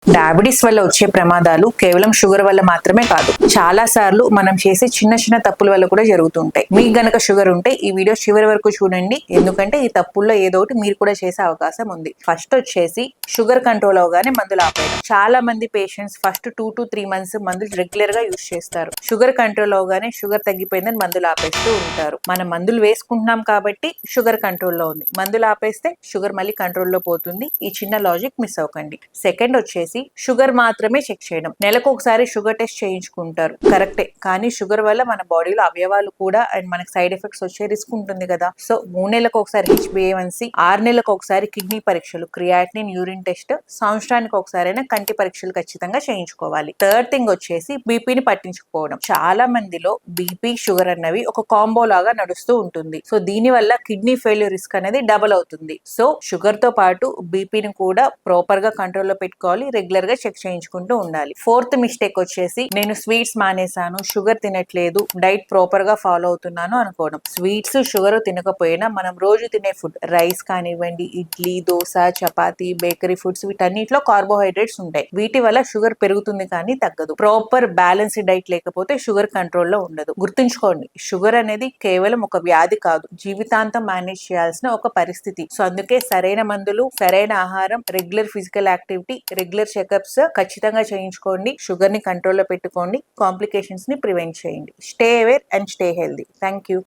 Diabetes వల్ల వచ్చే ప్రమాదాలు కేవలం షుగర్ వల్ల మాత్రమే కాదు, చాలా సార్లు మనం చేసే చిన్న చిన్న తప్పుల వల్ల కూడా జరుగుతుంటాయి. మీకు గనక షుగర్ ఉంటే ఈ వీడియో చివరి వరకు చూడండి, ఎందుకంటే ఈ తప్పుల్లో ఏదో ఒకటి మీరు కూడా చేసే అవకాశం ఉంది. ఫస్ట్ వచ్చేసి షుగర్ కంట్రోల్ అవగానే మందులు ఆపేయడం. చాలా మంది పేషెంట్స్ ఫస్ట్ 2 to 3 months మందులు రెగ్యులర్ గా యూజ్ చేస్తారు. షుగర్ కంట్రోల్ అవగానే షుగర్ తగ్గిపోయిందని మందులు ఆపేస్తూ ఉంటారు. మనం మందులు వేసుకుంటున్నాం కాబట్టి షుగర్ కంట్రోల్లో ఉంది, మందులు ఆపేస్తే షుగర్ మళ్ళీ కంట్రోల్లో పోతుంది. ఈ చిన్న లాజిక్ మిస్ అవ్వకండి. సెకండ్ వచ్చేసి షుగర్ మాత్రమే చెక్ చేయడం. నెలకు ఒకసారి షుగర్ టెస్ట్ చేయించుకుంటారు, కరెక్టే, కానీ షుగర్ వల్ల మన బాడీలో అవయవాలు కూడా అండ్ మనకి సైడ్ ఎఫెక్ట్స్ వచ్చే రిస్క్ ఉంటుంది కదా. సో 3 నెలలకు ఒకసారి HbA1c, 6 నెలలకు ఒకసారి కిడ్నీ పరీక్షలు, క్రియాటినిన్, యూరిన్ టెస్ట్, సంవత్సరానికి ఒకసారైనా కంటి పరీక్షలు ఖచ్చితంగా చేయించుకోవాలి. థర్డ్ థింగ్ వచ్చేసి బీపీని పట్టించుకోవడం. చాలా మందిలో బీపీ షుగర్ అన్నవి ఒక కాంబో లాగా నడుస్తూ ఉంటుంది. సో దీని వల్ల కిడ్నీ ఫెయిల్యూర్ రిస్క్ అనేది డబుల్ అవుతుంది. సో షుగర్ తో పాటు బీపీని కూడా ప్రాపర్ గా కంట్రోల్లో పెట్టుకోవాలి, రెగ్యులర్ గా చెక్ చేయించుకుంటూ ఉండాలి. ఫోర్త్ మిస్టేక్ వచ్చేసి నేను స్వీట్స్ మానేశాను, షుగర్ తినట్లేదు, డైట్ ప్రాపర్ గా ఫాలో అవుతున్నాను అనుకోవడం. స్వీట్స్ షుగర్ తినకపోయినా మనం రోజు తినే ఫుడ్, రైస్ కానివ్వండి, ఇడ్లీ, దోశ, చపాతి, బేకరీ ఫుడ్స్, వీటన్నిటిలో కార్బోహైడ్రేట్స్ ఉంటాయి. వీటి వల్ల షుగర్ పెరుగుతుంది కానీ తగ్గదు. ప్రాపర్ బ్యాలెన్స్డ్ డైట్ లేకపోతే షుగర్ కంట్రోల్లో ఉండదు. గుర్తుంచుకోండి, షుగర్ అనేది కేవలం ఒక వ్యాధి కాదు, జీవితాంతం మేనేజ్ చేయాల్సిన ఒక పరిస్థితి. సో అందుకే సరైన మందులు, సరైన ఆహారం, regular physical activity, regular checkups ఖచ్చితంగా చేయించుకోండి. షుగర్ ని కంట్రోల్లో పెట్టుకోండి, కాంప్లికేషన్స్ ని ప్రివెంట్ చేయండి. Stay aware and stay healthy. Thank you.